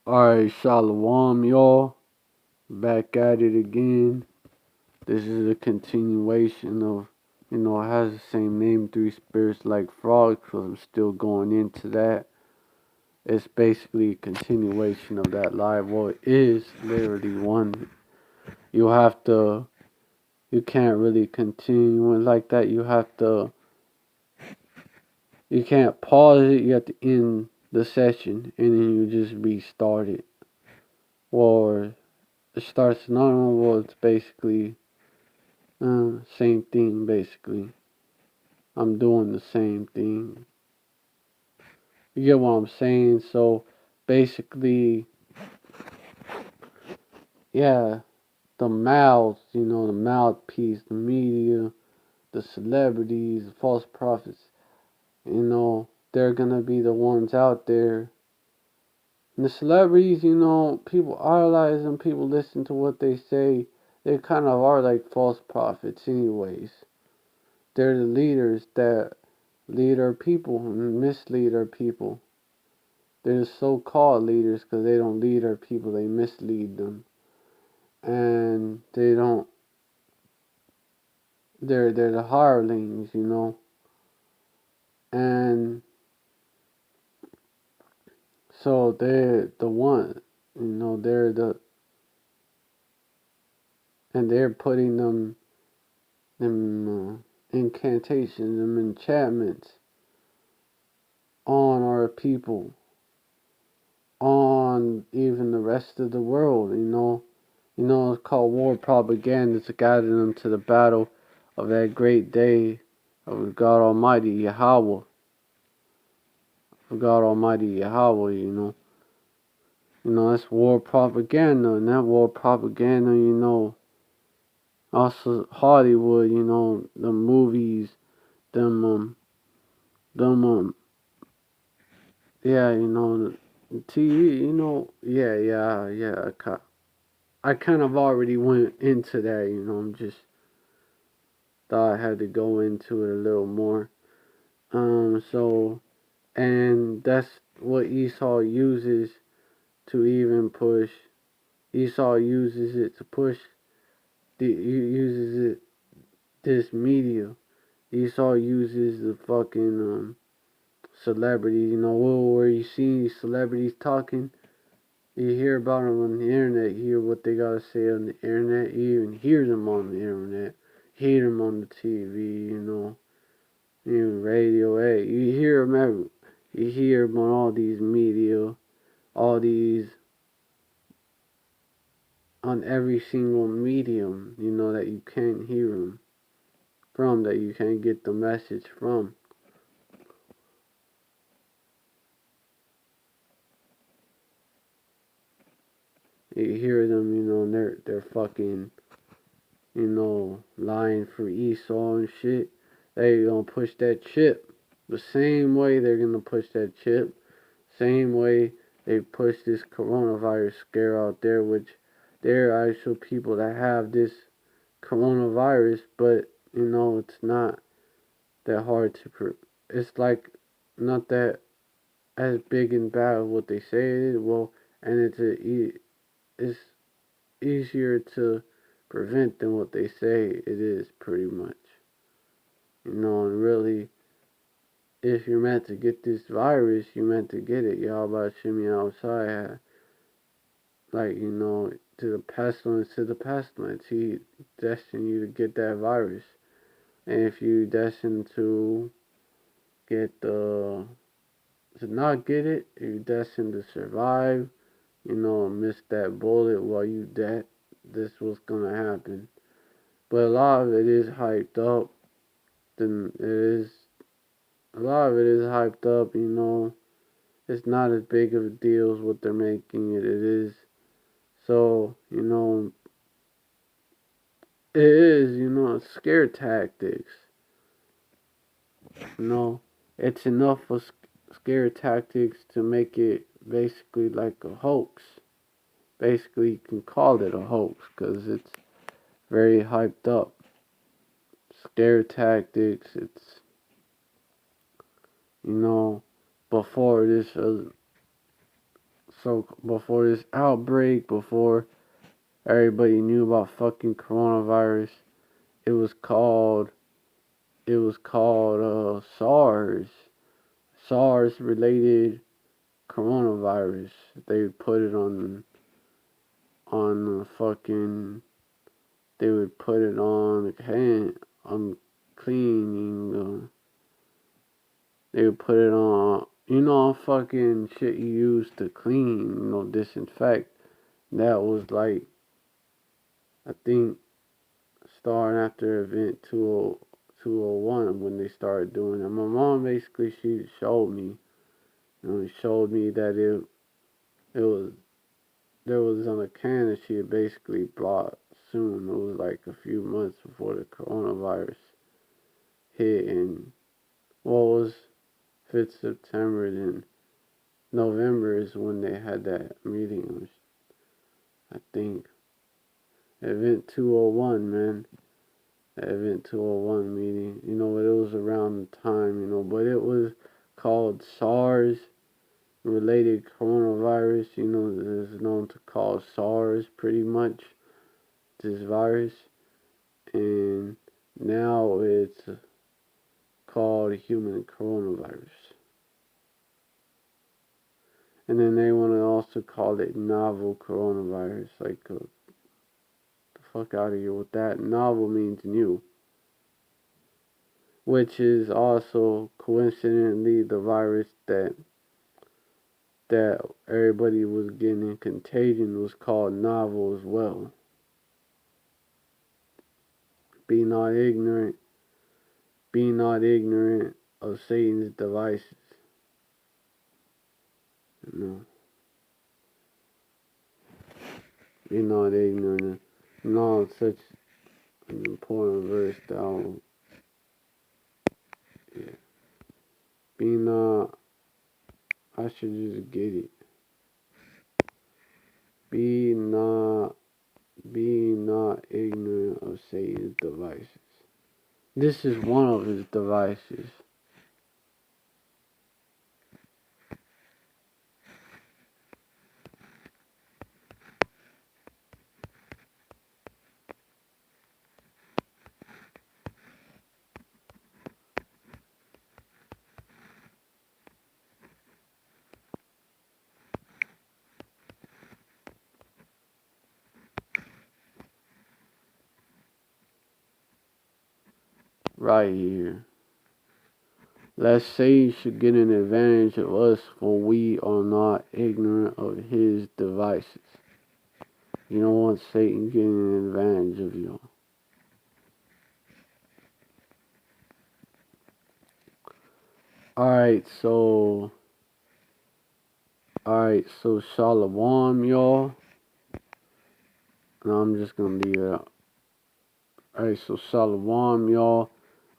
Alright, Shalom, y'all. Back at it again. This is a continuation of, it has the same name, Three Spirits Like Frogs, so I'm still going into that. It's basically a continuation of that live. Well, it is literally one. You have to, you can't really continue it like that. You can't pause it. You have to end the session and then you just restart it. Or it starts another one. Well, it's basically same thing, basically. I'm doing the same thing. You get what I'm saying? So, basically, yeah, the mouths, the mouthpiece, the media, the celebrities, the false prophets, they're gonna be the ones out there. And the celebrities, people idolize them, people listen to what they say. They kind of are like false prophets, anyways. They're the leaders that lead our people and mislead our people. They're the so-called leaders because they don't lead our people, they mislead them. And they're the hirelings. And so they're the one, and they're putting them incantations, them enchantments on our people, on even the rest of the world. It's called war propaganda to guide them to the battle of that great day of God Almighty Yahweh. For God Almighty Yahweh. That's war propaganda, and that war propaganda, also Hollywood, the movies, them, them, yeah, the TV, yeah. I kind of already went into that, I'm just thought I had to go into it a little more. So, and that's what Esau uses to even push. Esau uses it to push. Uses it this media. Esau uses the fucking celebrities. Where you see these celebrities talking, you hear about them on the internet. You hear what they gotta say on the internet. You even hear them on the internet. Hear them on the TV. Even radio. Hey, you hear them every. You hear them on all these media, all these on every single medium. That you can't hear them from, that you can't get the message from. You hear them, and they're fucking, lying for Esau and shit. They gonna push that chip. The same way they're gonna push that chip. Same way they push this coronavirus scare out there, which there are actual people that have this coronavirus, but it's not that hard to. It's like not that as big and bad as what they say it is. Well, and it's easier to prevent than what they say it is, pretty much. And really, if you're meant to get this virus, you're meant to get it. Y'all about shimmy outside, like, to the pestilence. He destined you to get that virus. And if you destined to to not get it, you're destined to survive, miss that bullet while you dead. This was gonna happen. But a lot of it is hyped up. Then it is a lot of it is hyped up. It's not as big of a deal as what they're making it. It is. So, it is, scare tactics. You know, it's enough for scare tactics to make it basically like a hoax. Basically, you can call it a hoax because it's very hyped up. Scare tactics, it's, you know, before this So before this outbreak, before everybody knew about fucking coronavirus, it was called SARS. SARS related coronavirus. They put it on the fucking. They would put it on the hand on cleaning. They would put it on. Fucking shit you use to clean. Disinfect. That was like, I think, starting after event 201 when they started doing it. My mom basically, she showed me. Showed me that it was there was on a can that she had basically brought soon. It was like a few months before the coronavirus hit, and what was 5th September, then November is when they had that meeting. I think event 201, man. That event 201 meeting. It was around the time, but it was called SARS related coronavirus. It's known to cause SARS pretty much, this virus. And now it's called human coronavirus. And then they want to also call it novel coronavirus. Like, the fuck out of here with that. Novel means new. Which is also coincidentally the virus that everybody was getting in Contagion was called novel as well. Be not ignorant of Satan's devices. Be not ignorant. It's such an important verse that be not. I should just get it. Be not ignorant of Satan's devices. This is one of his devices. Right here. Lest Satan should get an advantage of us, for we are not ignorant of his devices. You don't want Satan getting an advantage of you. Alright, so Shalom, y'all. And I'm just gonna leave it out. Alright, so Shalom, y'all.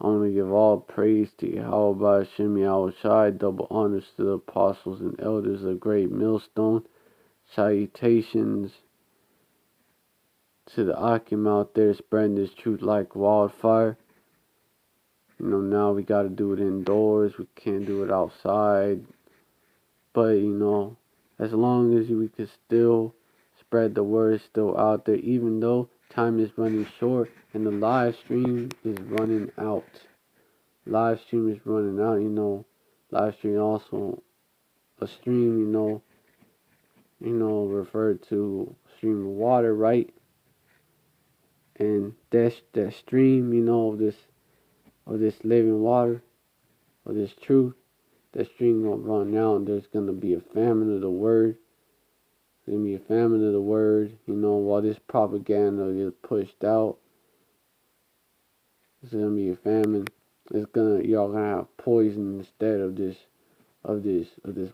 I want to give all praise to Yahweh Hashem Yahushai, double honors to the apostles and elders of Great Millstone. Salutations to the Akim out there spreading this truth like wildfire. Now we got to do it indoors. We can't do it outside. But, as long as we can still spread the word still out there, even though time is running short and the live stream is running out. Live stream is running out, live stream also a stream, referred to stream of water, right? And that stream, of this living water, of this truth, that stream gonna run out, and there's gonna be a famine of the word. There's gonna be a famine of the word, while this propaganda gets pushed out. There's gonna be a famine. Y'all gonna have poison instead of this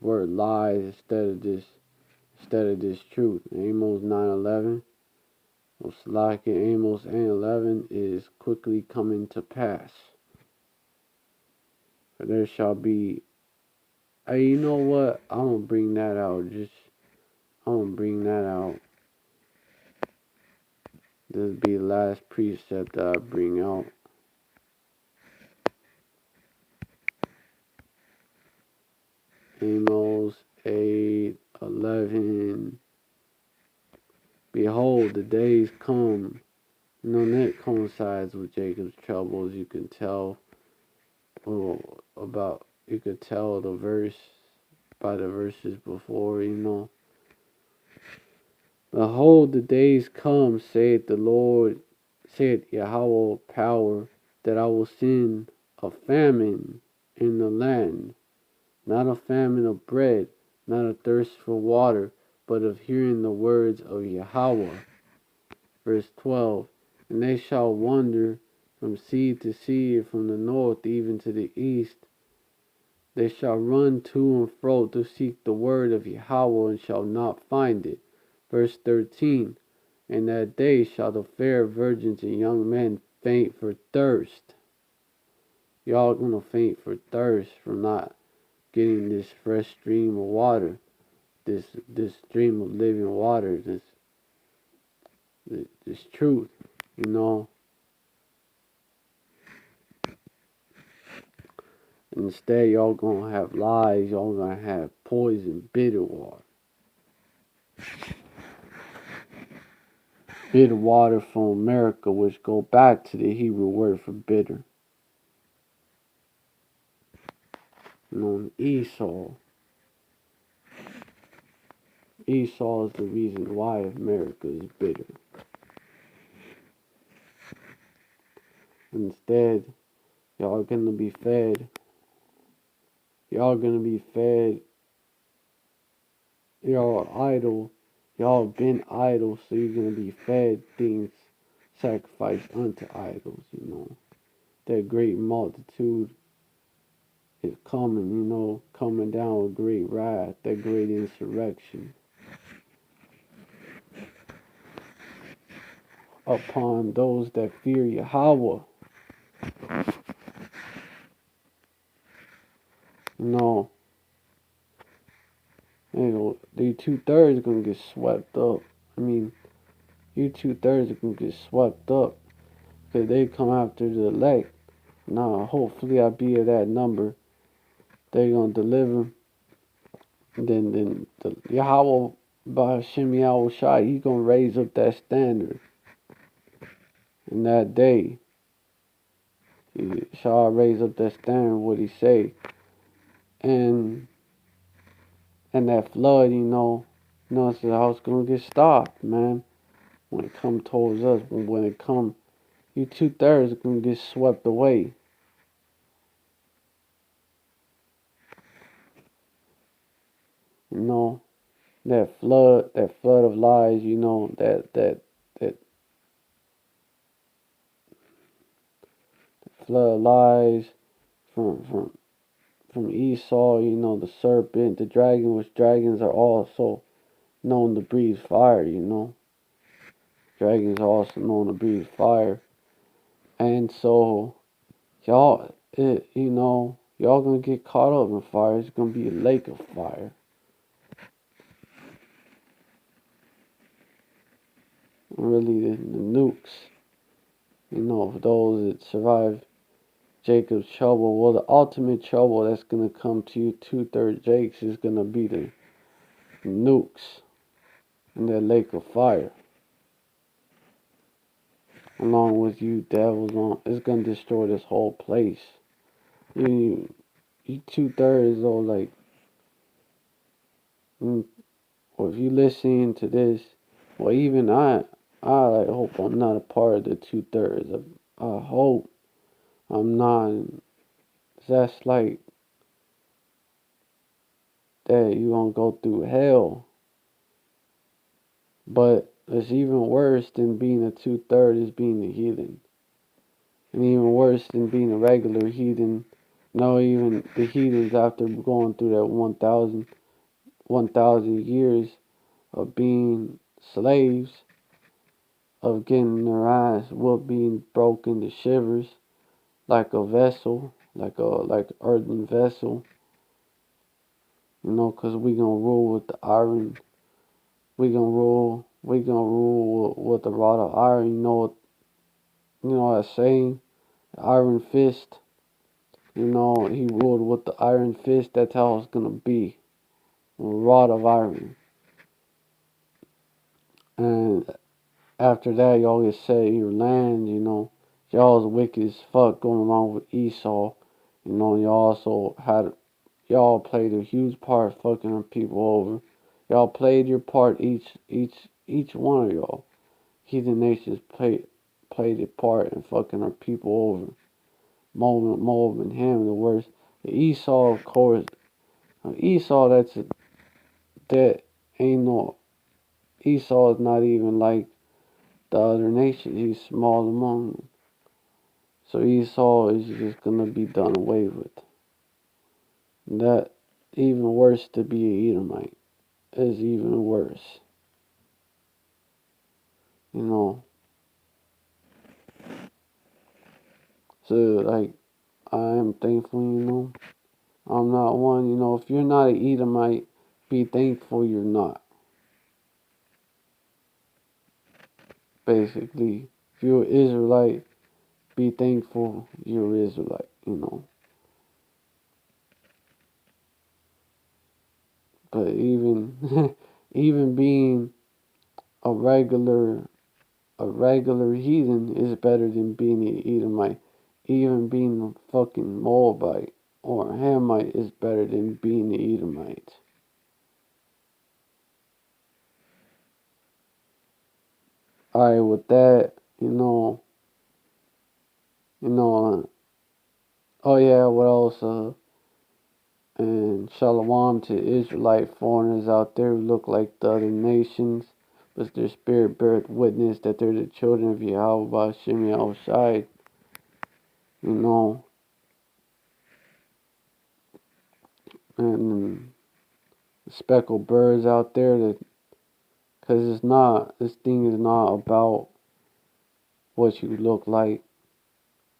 word, lies instead of this truth. Amos 9:11. Like Amos 8:11 is quickly coming to pass. For there shall be. Hey, you know what? I'm gonna bring that out. I'm gonna bring that out. This will be the last precept that I bring out. Amos 8:11. 11. Behold, the days come. That coincides with Jacob's troubles. You can tell you could tell the verse by the verses before. Behold, the days come, saith the Lord, saith Yahweh power, that I will send a famine in the land, not a famine of bread, not a thirst for water, but of hearing the words of Yahweh. Verse 12, and they shall wander from sea to sea, and from the north even to the east. They shall run to and fro to seek the word of Yahweh, and shall not find it. Verse 13, in that day shall the fair virgins and young men faint for thirst. Y'all gonna faint for thirst from not getting this fresh stream of water, this stream of living water, this truth. Instead, y'all gonna have lies. Y'all gonna have poison, bitter water. Bitter water from America, which go back to the Hebrew word for bitter. Esau. Esau is the reason why America is bitter. Instead, y'all gonna be fed. Y'all gonna be fed. Y'all idle. Y'all been idle, so you're gonna be fed things sacrificed unto idols. That great multitude is coming down with great wrath, that great insurrection upon those that fear Yahweh. The 2/3 are gonna get swept up. You 2/3 are gonna get swept up because they come after the elect. Now, hopefully, I'll be of that number. They're gonna deliver. Then the Yahweh by Hashem Yahweh Shai, he's gonna raise up that standard. In that day, he shall raise up that standard. What he say, and that flood, it's how it's gonna get stopped, man. When it come towards us, when it come, you 2/3 are gonna get swept away. That flood of lies. That flood of lies from Esau. The serpent, the dragon, which dragons are also known to breathe fire. Dragons are also known to breathe fire, and so y'all gonna get caught up in fire. It's gonna be a lake of fire. Really, the nukes. For those that survive Jacob's trouble, well, the ultimate trouble that's gonna come to you 2/3 Jakes is gonna be the nukes in that lake of fire. Along with you devils it's gonna destroy this whole place. You 2/3 though, or if you listening to this, well, even I hope I'm not a part of the 2/3. I hope I'm not. That's like that you gonna go through hell. But it's even worse than being a 2/3 is being a heathen. And even worse than being a regular heathen. Even the heathens, after going through that 1,000 years of being slaves, of getting their eyes whooped, being broken to shivers like a vessel, like earthen vessel. Because we gonna rule with the iron. We gonna rule with the rod of iron. That saying, iron fist. He ruled with the iron fist. That's how it's gonna be. rod of iron. And after that, y'all get set in your land, Y'all was wicked as fuck going along with Esau. Y'all also y'all played a huge part fucking our people over. Y'all played your part, each one of y'all. Heathen nations played a part in fucking our people over. Moab and Ham, the worst. Esau, of course. Esau, that ain't no. Esau is not even like the other nations. He's small among them. So Esau is just gonna be done away with. That even worse to be an Edomite is even worse. You know. So like I am thankful. I'm not one, if you're not an Edomite, be thankful you're not. Basically. If you're an Israelite, be thankful you're an Israelite. But even even being a regular heathen is better than being an Edomite. Even being a fucking Moabite or a Hamite is better than being an Edomite. Alright, with that, oh yeah, what else? And shalom to Israelite foreigners out there who look like the other nations, but their spirit beareth witness that they're the children of Yahweh Shem Yahushai. And speckled birds out there because this thing is not about what you look like.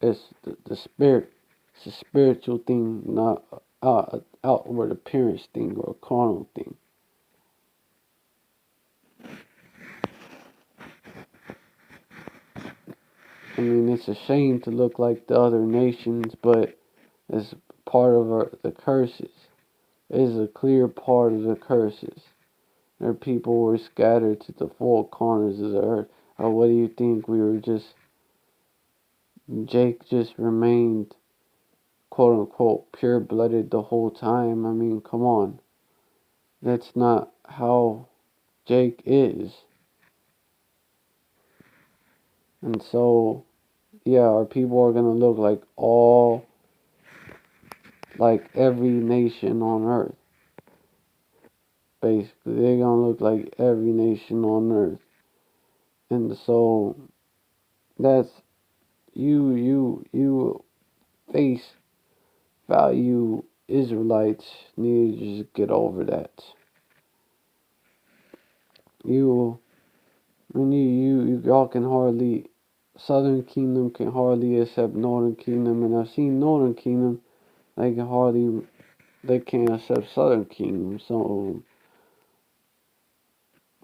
It's the spirit. It's a spiritual thing, not outward appearance thing or a carnal thing. I mean, it's a shame to look like the other nations, but it's part of the curses. It is a clear part of the curses. Their people were scattered to the four corners of the earth. Or what do you think? Jake just remained quote unquote pure blooded the whole time. I mean, come on. That's not how Jake is. And so, yeah, our people are gonna look like every nation on earth. Basically, they're gonna look like every nation on earth. And so, that's you face value Israelites need to just get over that. Y'all can hardly, Southern Kingdom can hardly accept Northern Kingdom, and I've seen Northern Kingdom, they can't accept Southern Kingdom. So,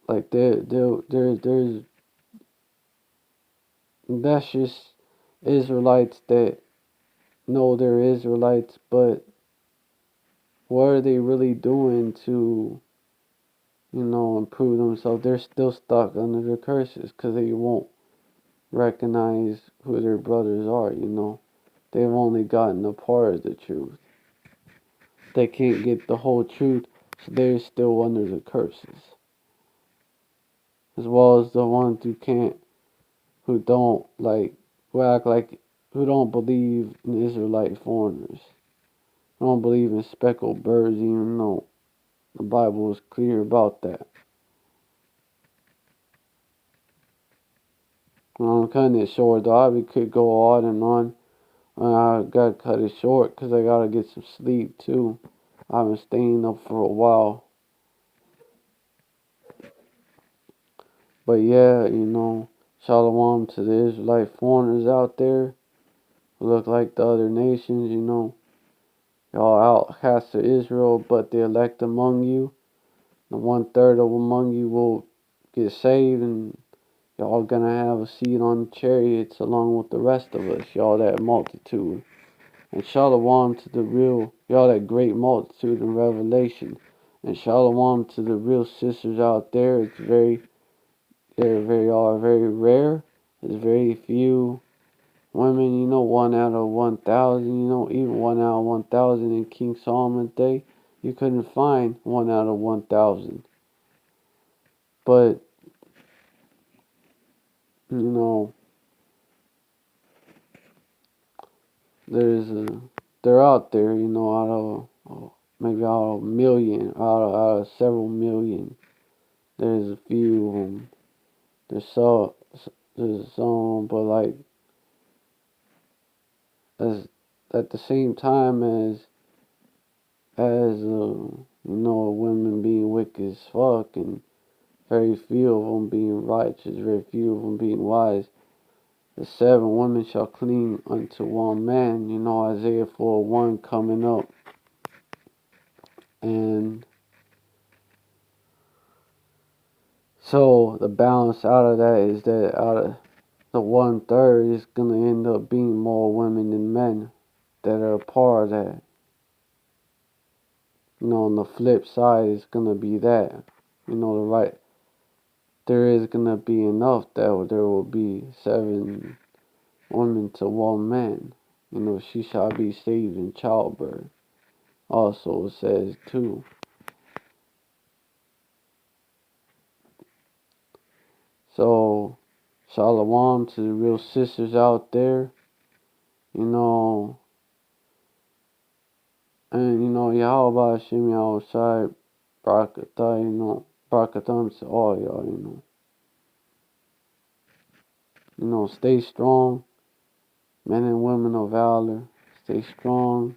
like, there's, that's just Israelites that know they're Israelites, but what are they really doing to, improve themselves? They're still stuck under the curses because they won't recognize who their brothers are. They've only gotten a part of the truth. They can't get the whole truth, so they're still under the curses. As well as the ones who don't who act like, who don't believe in Israelite foreigners. Who don't believe in speckled birds, even though the Bible is clear about that. I'm cutting it short though. I could go on and on. I gotta cut it short because I gotta get some sleep too. I've been staying up for a while. But yeah, shalom to the Israelite foreigners out there who look like the other nations. Y'all outcasts of Israel, but the elect among you, the 1/3 of among you will get saved, and y'all gonna have a seat on the chariots along with the rest of us, y'all that multitude. And shalom to y'all that great multitude in Revelation. And shalom to the real sisters out there. They're very rare. There's very few women, 1 out of 1,000, even 1 out of 1,000 in King Solomon's day. You couldn't find 1 out of 1,000. But, you know, there's they're out there, out of maybe out of a million, out of several million. There's a few of them. There's some, but like as at the same time as women being wicked as fuck, and very few of them being righteous, very few of them being wise. The 7 women shall clean unto one man, Isaiah 4:1 coming up. And so the balance out of that is that out of the 1/3 is gonna end up being more women than men that are a part of that. On the flip side, it's gonna be that, there is gonna be enough that there will be 7 women to 1 man. She shall be saved in childbirth. Also, it says too. So, shalom to the real sisters out there, and Yahweh Hashem Yahushai, Barakatah, Barakatam to all y'all, stay strong, men and women of valor, stay strong,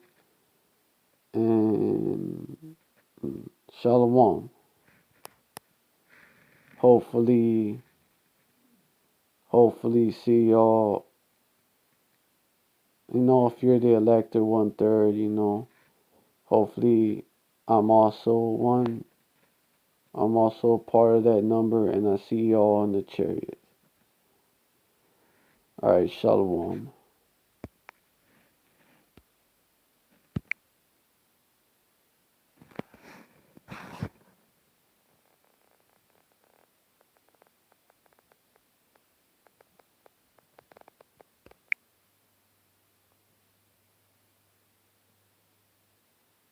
and shalom. Hopefully see y'all, if you're the elected 1/3, hopefully I'm also one. I'm also a part of that number, and I see y'all in the chariot. Alright, shalom.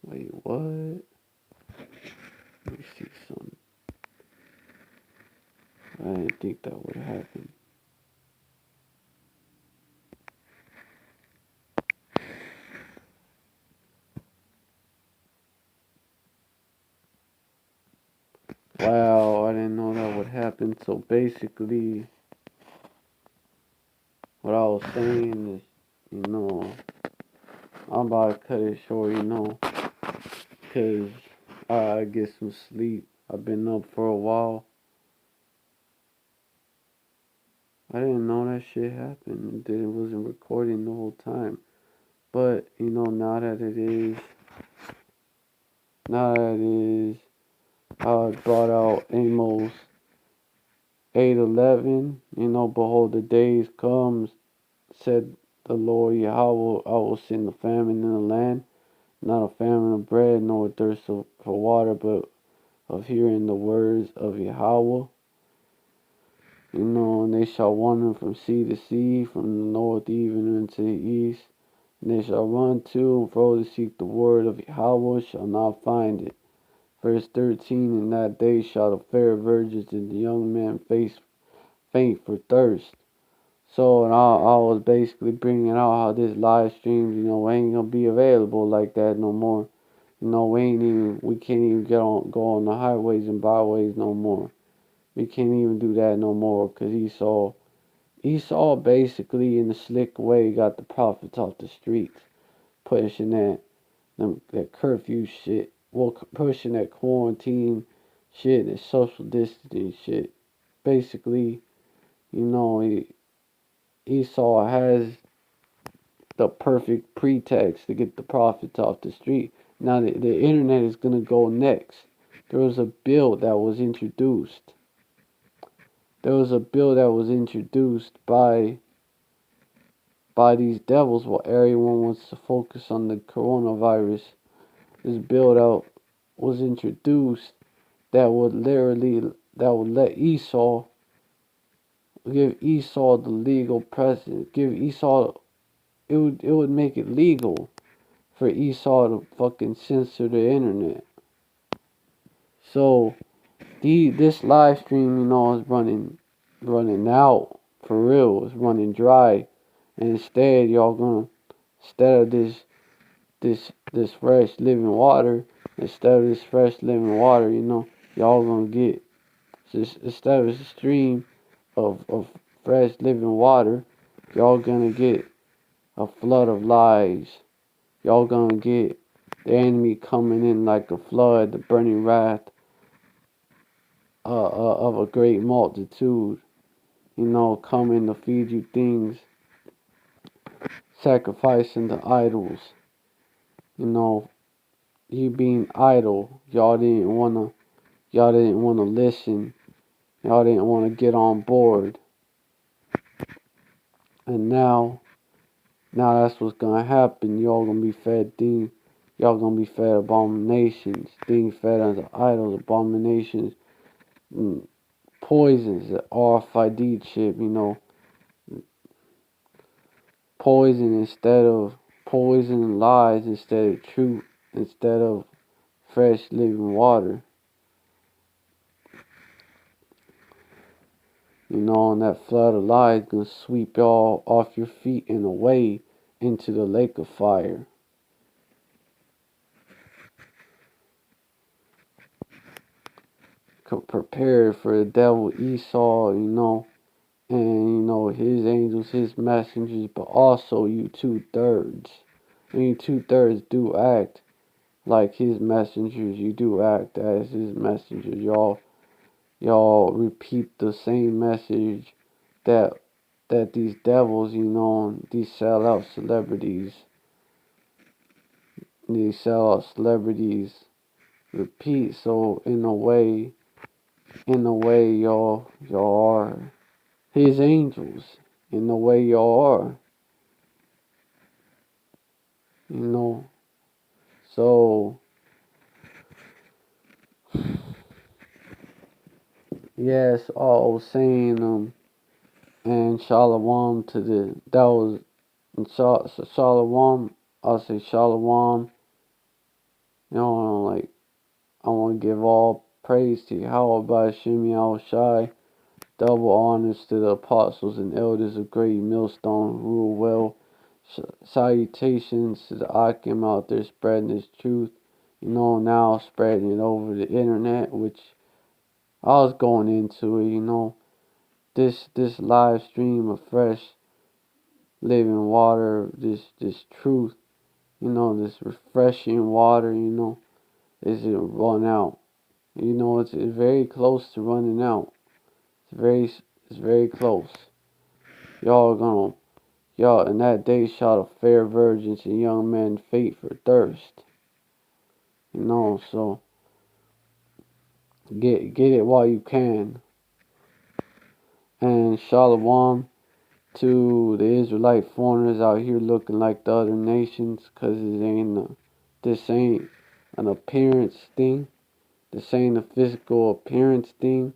Wait, what? Let me see something. I didn't think that would happen. Wow, I didn't know that would happen. So basically, what I was saying is, I'm about to cut it short, because I get some sleep. I've been up for a while. I didn't know that shit happened. That it wasn't recording the whole time. But, now that it is, I brought out Amos 8:11. Behold, the days comes, said the Lord Yahweh, I will send a famine in the land, not a famine of bread, nor a thirst for water, but of hearing the words of Yahweh. And they shall wander from sea to sea, from the north even unto the east. And they shall run to and fro to seek the word of Yahweh, shall not find it. Verse 13, in that day shall the fair virgins and the young men faint for thirst. So, and I was basically bringing out how this live stream, ain't gonna be available like that no more. We can't even go on the highways and byways no more. We can't even do that no more, because Esau basically in a slick way got the prophets off the streets, pushing that curfew shit, pushing that quarantine shit, that social distancing shit. Basically, Esau has the perfect pretext to get the prophets off the street. Now the internet is gonna go next. There was a bill that was introduced. By these devils while everyone wants to focus on the coronavirus. This bill was introduced that would let Esau, give Esau the legal precedence, give Esau, it would make it legal for Esau to fucking censor the internet. So this live stream, is running out for real. It's running dry, and instead instead of this fresh living water, y'all gonna get instead of a stream of fresh living water, y'all gonna get a flood of lies. Y'all gonna get the enemy coming in like a flood, the burning wrath of a great multitude, coming to feed you things, sacrificing the idols, you being idle. Y'all didn't wanna listen. Y'all didn't wanna get on board. And now that's what's gonna happen. Y'all gonna be fed abominations, being fed unto idols, abominations, poisons, the RFID chip, poison and lies instead of truth, instead of fresh living water. And that flood of lies gonna sweep y'all off your feet and away into the lake of fire. Prepared for the devil Esau, and his angels, his messengers, but also you 2/3. And you 2/3 do act like his messengers. You do act as his messengers. Y'all repeat the same message that these devils, these sellout celebrities repeat. So in a way, y'all are his angels. In the way y'all are, So yes, all was saying and shalom to that was shalom. I'll say shalom. Like I want to give all praise to Yahweh by Shemi Al Shai. Double honors to the apostles and elders of Great Millstone who rule well. Salutations to the Akim out there spreading this truth. Now spreading it over the internet, which I was going into it. This live stream of fresh living water, this truth, this refreshing water, is it run out. It's very close to running out. It's very close. Y'all in that day shall the fair virgins and young men faint for thirst. So get it while you can. And shalom to the Israelite foreigners out here looking like the other nations, cause this ain't an appearance thing. This ain't a physical appearance thing.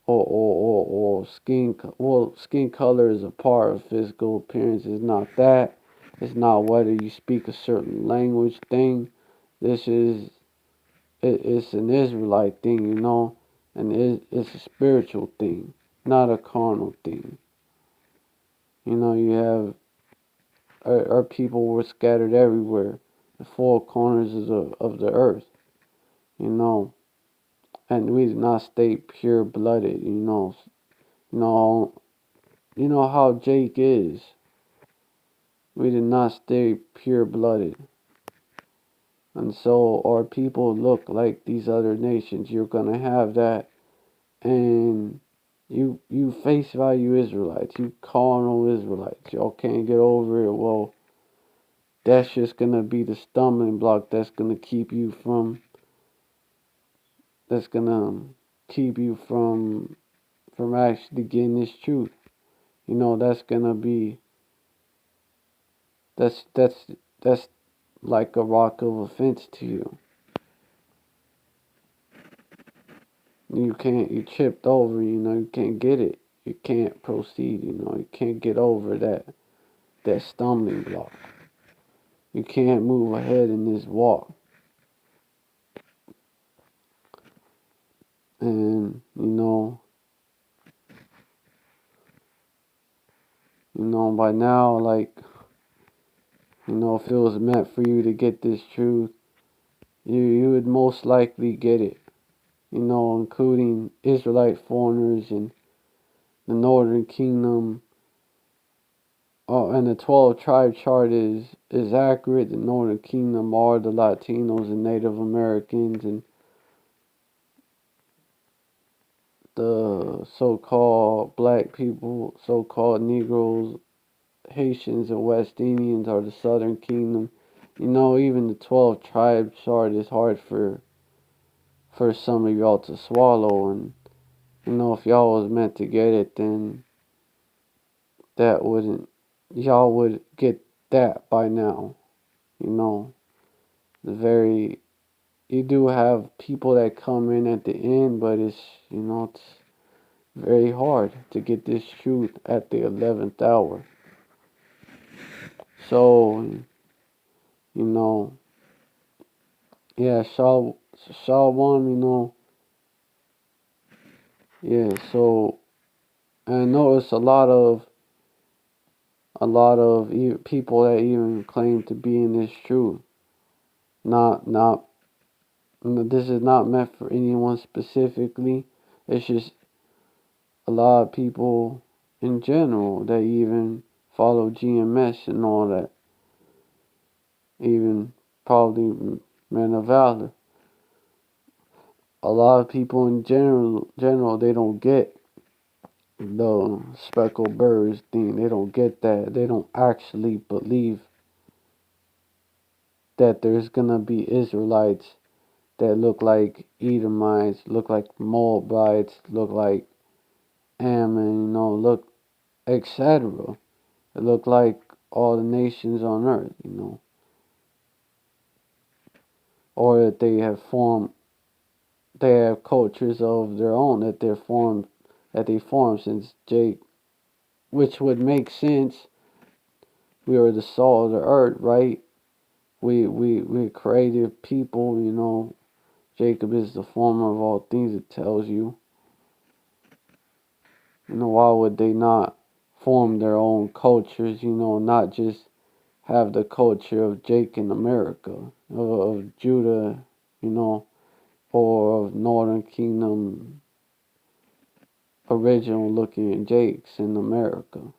Or skin. Well, skin color is a part of physical appearance. It's not that. It's not whether you speak a certain language thing. It's an Israelite thing, and it's a spiritual thing, not a carnal thing. You have our people were scattered everywhere, the four corners of the earth, and we did not stay pure blooded, how Jake is. We did not stay pure blooded. And so our people look like these other nations. You're gonna have that, and you face value Israelites, you carnal Israelites. Y'all can't get over it. Well, that's just gonna be the stumbling block that's gonna keep you from actually getting this truth. That's gonna be that's like a rock of offense to you. you chipped over, you can't get it. You can't proceed, you can't get over that stumbling block. You can't move ahead in this walk. And by now, like, if it was meant for you to get this truth, you would most likely get it. Including Israelite foreigners and the Northern Kingdom. And the 12 tribe chart is accurate. The Northern Kingdom are the Latinos and Native Americans and the so-called black people, so-called Negroes, Haitians, and West Indians are the Southern Kingdom. Even the 12 tribe chart is hard for some of y'all to swallow. And, if y'all was meant to get it, then that wouldn't, y'all would get that by now. The very, you do have people that come in at the end, but it's very hard to get this truth at the 11th hour. So, you know, yeah, Shalom, yeah, so, and I notice a lot of people that even claim to be in this truth. Not, this is not meant for anyone specifically. It's just a lot of people in general that even follow GMS and all that. Even probably Men of Valor. A lot of people in general, they don't get the speckled birds thing. They don't get that. They don't actually believe that there's gonna be Israelites that look like Edomites, look like Moabites, look like Ammon, look, etc. They look like all the nations on earth, or that they have cultures of their own that they formed since Jake, which would make sense. We are the salt of the earth, right? We're creative people, Jacob is the former of all things, it tells you. Why would they not form their own cultures, not just have the culture of Jake in America, of Judah, or of Northern Kingdom original looking Jakes in America.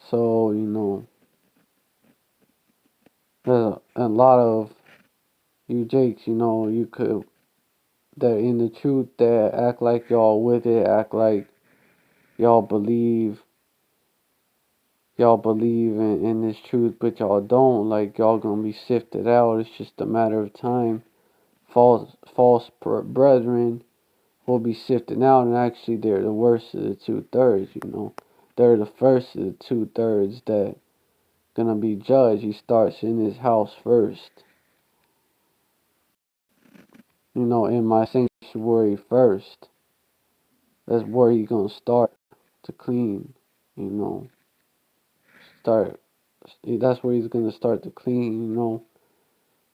So, there's a lot of you Jakes, you could, that in the truth, that act like y'all with it, act like y'all believe in this truth, but y'all don't. Like, y'all gonna be sifted out. It's just a matter of time. False brethren will be sifted out, and actually they're the worst of the 2/3. They're the first of the 2/3 that gonna be judged. He starts in his house first. In my sanctuary first. That's where he gonna start to clean. You know, start. That's where he's gonna start to clean.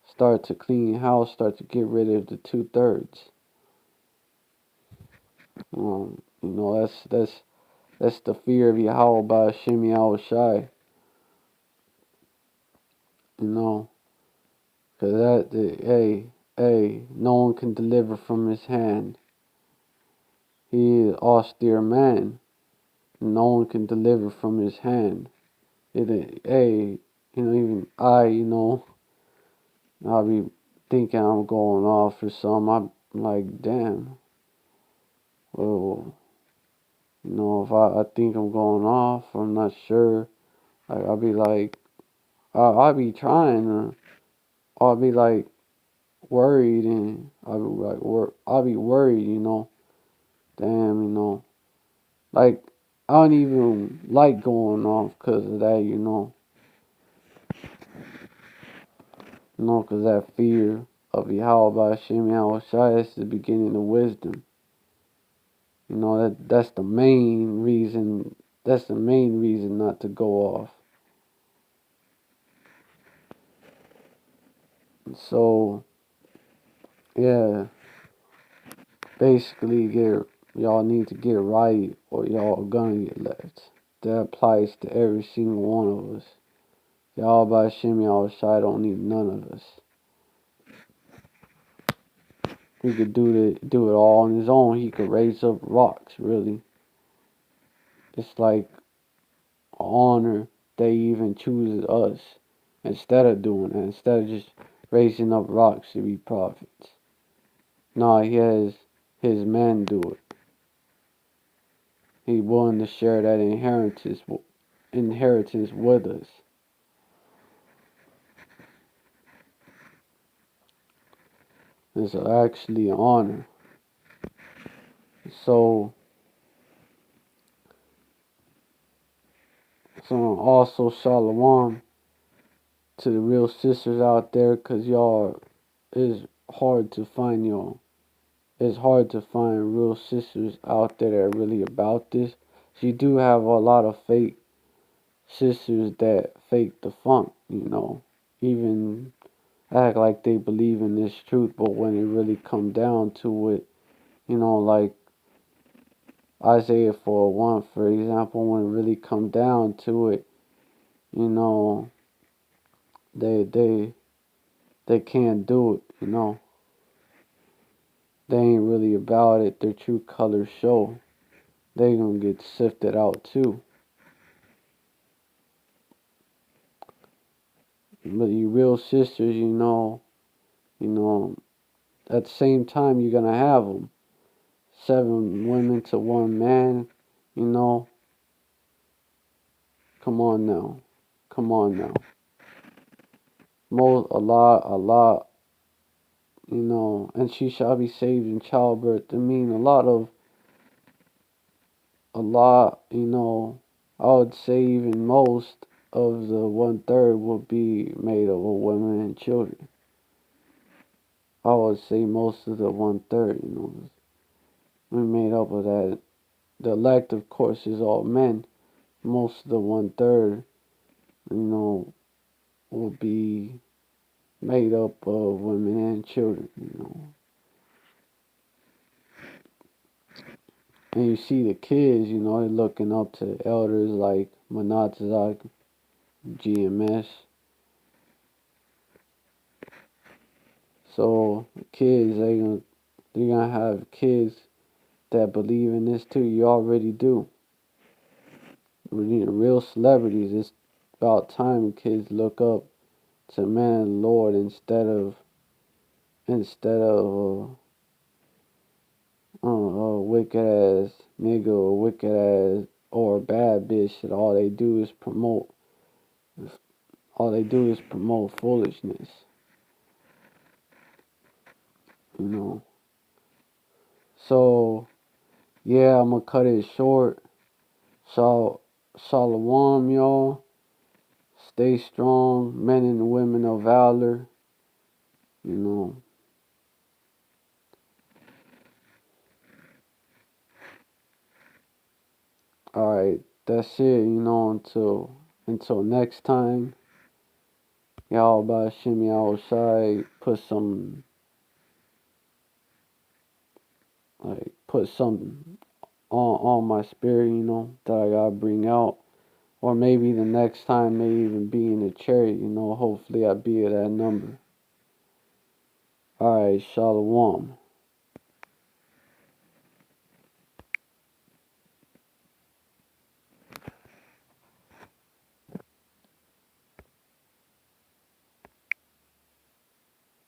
Start to clean house. Start to get rid of the 2/3. That's the fear of Yahweh by Hashem Yahweh Shai. You know, cause hey, no one can deliver from his hand. He is austere man. No one can deliver from his hand. Even I'll be thinking I'm going off for some. I'm like, damn. Well, if I think I'm going off, I'm not sure. Like, I'll be like, I'll be trying to, I'll be like worried, and I'll be worried, Damn, like, I don't even like going off because of that, You know, because that fear of Yahweh Hashem Yahushua is the beginning of wisdom. You know, that's the main reason. That's the main reason not to go off. So, yeah, basically, y'all need to get right, or y'all gonna get left. That applies to every single one of us. Y'all by Hashem Yahushua don't need none of us. He could do it all on his own. He could raise up rocks, really. It's like an honor they even choose us instead of doing that, instead of just raising up rocks to be prophets. Nah, he has his men do it. He's willing to share that inheritance with us. It's actually an honor. So also shalom to the real sisters out there, cause y'all is hard to find y'all. It's hard to find real sisters out there that are really about this. So you do have a lot of fake sisters that fake the funk, you know, even act like they believe in this truth, but when it really come down to it, you know, like Isaiah 4:1, for example, when it really come down to it, you know, they can't do it, you know. They ain't really about it. Their true colors show. They gonna get sifted out too. But you real sisters, you know, at the same time you're gonna have them. 7 women to 1 man, you know. Come on now. Come on now. A lot, you know, and she shall be saved in childbirth. I mean, a lot, you know, I would say even most of the 1/3 would be made up of women and children. I would say most of the 1/3, you know, we made up of that. The elect, of course, is all men. Most of the 1/3, you know, will be made up of women and children, you know. And you see the kids, you know, they're looking up to elders like Manatazak, GMS. So the kids, they're gonna have kids that believe in this too. You already do. We need real celebrities. It's about time kids look up to man and Lord instead of wicked ass nigga or wicked ass or bad bitch that all they do is promote foolishness, you know. So yeah, I'm gonna cut it short. So shalom, y'all. Stay strong, men and women of valor, you know. Alright, that's it, you know, until next time. Y'all by Shimmy outside, put some on my spirit, you know, that I gotta bring out. Or maybe the next time may even be in the chariot, you know, hopefully I be at that number. Alright, shalom.